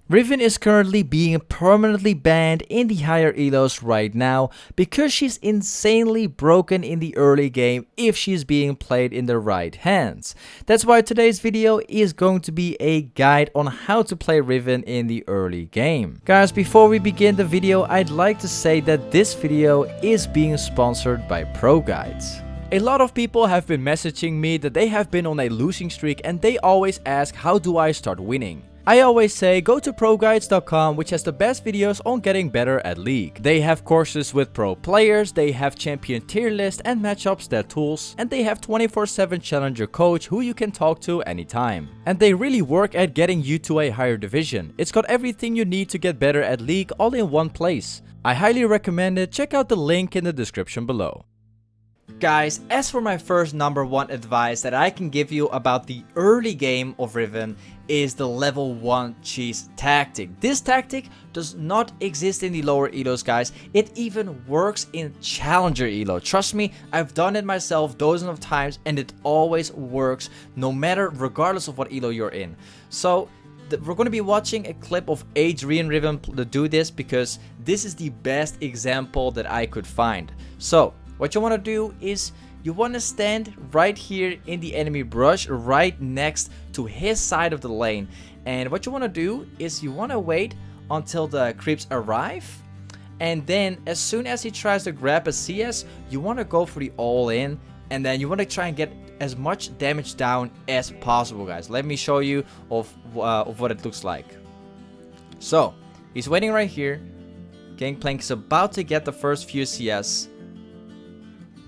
Riven is currently being permanently banned in the higher elos right now because she's insanely broken in the early game if she's being played in the right hands. That's why today's video is going to be a guide on how to play Riven in the early game. Guys, before we begin the video, I'd like to say that this video is being sponsored by Pro Guides. A lot of people have been messaging me that they have been on a losing streak and they always ask, how do I start winning? I always say go to proguides.com, which has the best videos on getting better at League. They have courses with pro players, they have champion tier list and matchup stat tools, and they have 24/7 challenger coach who you can talk to anytime. And they really work at getting you to a higher division. It's got everything you need to get better at League all in one place. I highly recommend it. Check out the link in the description below. Guys, as for my first number one advice that I can give you about the early game of Riven is the level 1 cheese tactic. This tactic does not exist in the lower elos, guys. It even works in challenger elo. Trust me, I've done it myself dozens of times and it always works no matter, regardless of what elo you're in. So we're going to be watching a clip of Adrian Riven to do this because this is the best example that I could find. So what you want to do is you want to stand right here in the enemy brush right next to his side of the lane, and what you want to do is you want to wait until the creeps arrive, and then as soon as he tries to grab a CS, you want to go for the all-in, and then you want to try and get as much damage down as possible. Guys, let me show you of what it looks like. So he's waiting right here. Gangplank is about to get the first few CS.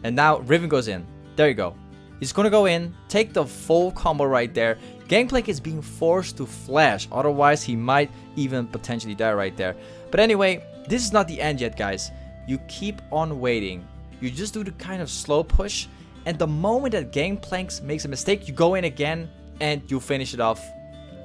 And now Riven goes in. There you go. He's gonna go in, take the full combo right there. Gangplank is being forced to flash, otherwise he might even potentially die right there. But anyway, this is not the end yet, guys. You keep on waiting. You just do the kind of slow push, and the moment that Gangplank makes a mistake, you go in again and you finish it off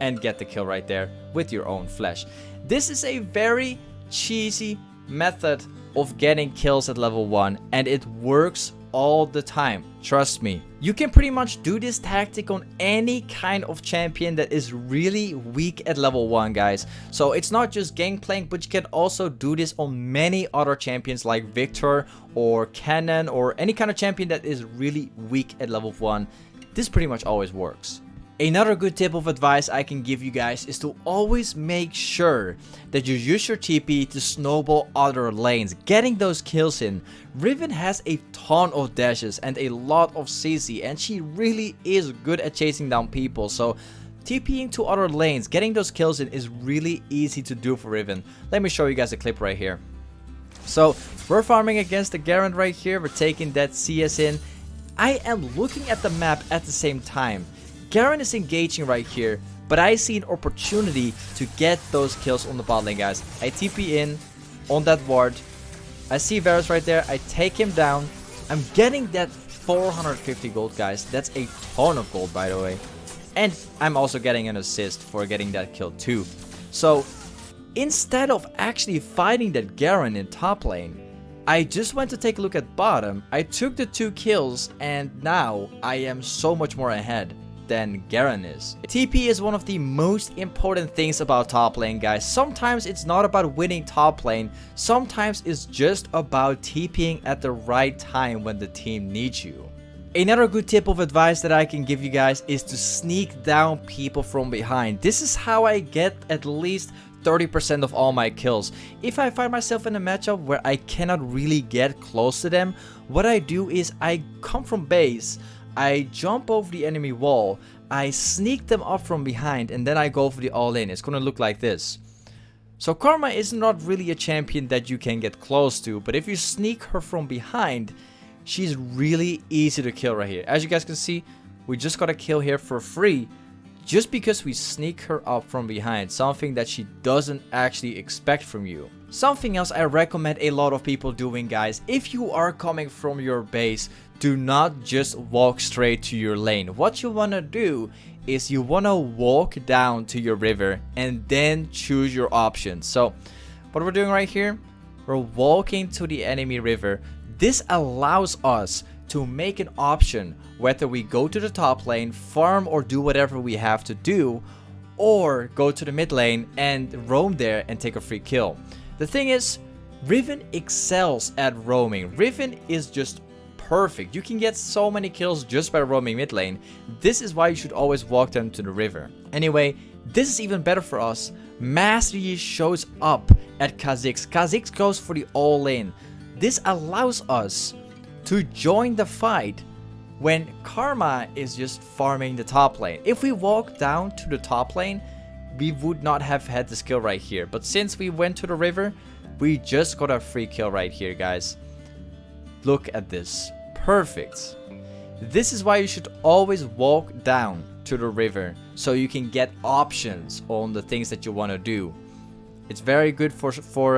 and get the kill right there with your own flash. This is a very cheesy method of getting kills at level 1, and it works all the time. Trust me. You can pretty much do this tactic on any kind of champion that is really weak at level 1, guys. So it's not just Gangplank, but you can also do this on many other champions like Victor or Cannon or any kind of champion that is really weak at level 1. This pretty much always works. Another good tip of advice I can give you guys is to always make sure that you use your TP to snowball other lanes, getting those kills in. Riven has a ton of dashes and a lot of CC, and she really is good at chasing down people. So TPing to other lanes, getting those kills in is really easy to do for Riven. Let me show you guys a clip right here. So we're farming against the Garen right here. We're taking that CS in. I am looking at the map at the same time. Garen is engaging right here, but I see an opportunity to get those kills on the bot lane, guys. I TP in on that ward. I see Varus right there. I take him down. I'm getting that 450 gold, guys. That's a ton of gold, by the way. And I'm also getting an assist for getting that kill too. So instead of actually fighting that Garen in top lane, I just went to take a look at bottom. I took the 2 kills, and now I am so much more ahead than Garen is. TP is one of the most important things about top lane, guys. Sometimes it's not about winning top lane. Sometimes it's just about TPing at the right time when the team needs you. Another good tip of advice that I can give you guys is to sneak down people from behind. This is how I get at least 30% of all my kills. If I find myself in a matchup where I cannot really get close to them, what I do is I come from base, I jump over the enemy wall, I sneak them up from behind, and then I go for the all-in. It's gonna look like this. So Karma is not really a champion that you can get close to, but if you sneak her from behind, she's really easy to kill right here. As you guys can see, we just got a kill here for free, just because we sneak her up from behind, something that she doesn't actually expect from you. Something else I recommend a lot of people doing, guys, if you are coming from your base, do not just walk straight to your lane. What you want to do is you want to walk down to your river and then choose your options. So what we're doing right here, we're walking to the enemy river. This allows us to make an option whether we go to the top lane, farm, or do whatever we have to do, or go to the mid lane and roam there and take a free kill. The thing is, Riven excels at roaming. Riven is just perfect. You can get so many kills just by roaming mid lane. This is why you should always walk them to the river. Anyway, this is even better for us. Master Yi shows up at Kha'Zix. Kha'Zix goes for the all-in. This allows us to join the fight when Karma is just farming the top lane. If we walk down to the top lane, we would not have had this kill right here. But since we went to the river, we just got a free kill right here, guys. Look at this. Perfect. This is why you should always walk down to the river, so you can get options on the things that you want to do. It's very good for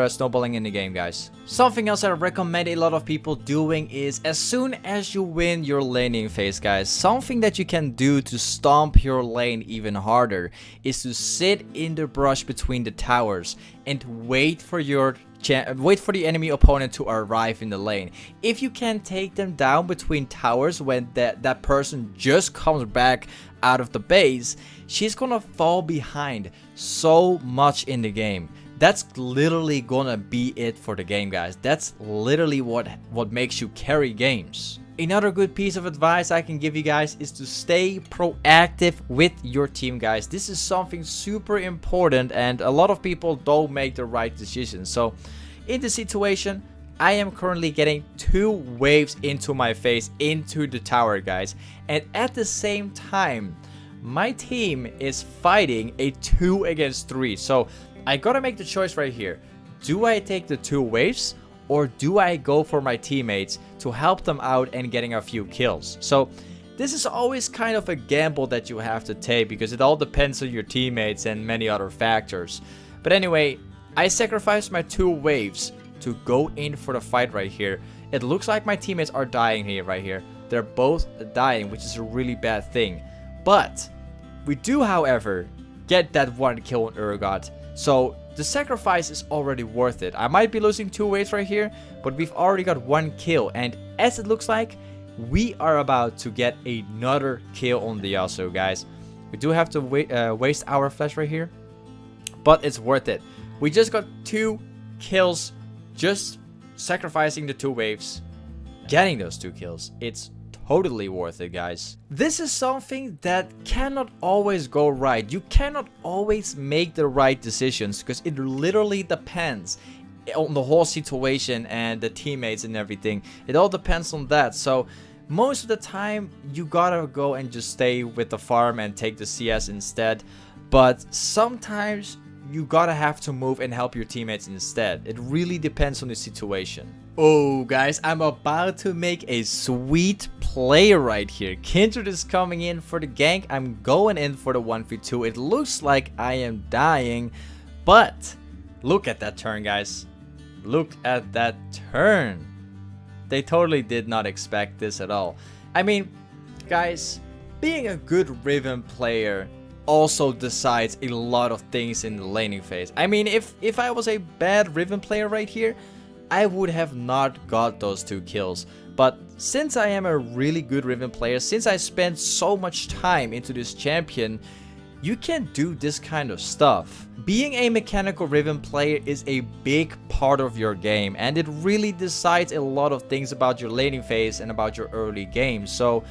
snowballing in the game, guys. Something else I recommend a lot of people doing is, as soon as you win your laning phase, guys, something that you can do to stomp your lane even harder is to sit in the brush between the towers and wait for the enemy opponent to arrive in the lane. If you can take them down between towers when that person just comes back out of the base, she's gonna fall behind so much in the game. That's literally gonna be it for the game, guys. That's literally what makes you carry games. Another good piece of advice I can give you guys is to stay proactive with your team, guys. This is something super important and a lot of people don't make the right decisions. So in this situation, I am currently getting 2 waves into my face into the tower, guys. And at the same time, my team is fighting a 2 against 3. So I gotta make the choice right here. Do I take the 2 waves, or do I go for my teammates to help them out and getting a few kills? So this is always kind of a gamble that you have to take, because it all depends on your teammates and many other factors. But anyway, I sacrificed my 2 waves to go in for the fight right here. It looks like my teammates are dying here, right here. They're both dying, which is a really bad thing. But we do, however, get that 1 kill on Urgot. So the sacrifice is already worth it. I might be losing 2 waves right here, but we've already got 1 kill. And as it looks like, we are about to get another kill on the Yasuo, guys. We do have to waste our flash right here, but it's worth it. We just got 2 kills just sacrificing the 2 waves, getting those 2 kills. It's totally worth it, guys. This is something that cannot always go right. You cannot always make the right decisions, because it literally depends on the whole situation and the teammates and everything. It all depends on that. So most of the time you gotta go and just stay with the farm and take the CS instead. But sometimes you gotta have to move and help your teammates instead. It really depends on the situation. Oh, guys, I'm about to make a sweet play right here. Kindred is coming in for the gank. I'm going in for the 1v2. It looks like I am dying, but look at that turn, guys. Look at that turn. They totally did not expect this at all. I mean, guys, being a good Riven player also decides a lot of things in the laning phase. I mean, if I was a bad Riven player right here, I would have not got those 2 kills. But since I am a really good Riven player, since I spent so much time into this champion, you can do this kind of stuff. Being a mechanical Riven player is a big part of your game, and it really decides a lot of things about your laning phase and about your early game. So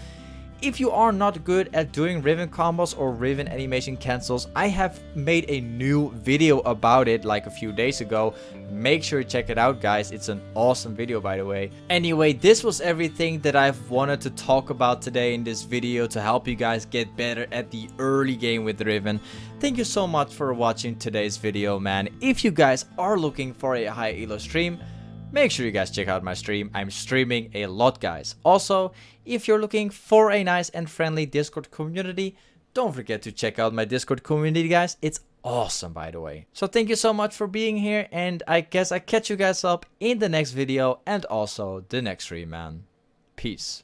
if you are not good at doing Riven combos or Riven animation cancels, I have made a new video about it like a few days ago. Make sure to check it out, guys. It's an awesome video, by the way. Anyway, this was everything that I've wanted to talk about today in this video to help you guys get better at the early game with Riven. Thank you so much for watching today's video, man. If you guys are looking for a high elo stream, make sure you guys check out my stream. I'm streaming a lot, guys. Also, if you're looking for a nice and friendly Discord community, don't forget to check out my Discord community, guys. It's awesome, by the way. So thank you so much for being here, and I guess I catch you guys up in the next video and also the next stream, man. Peace.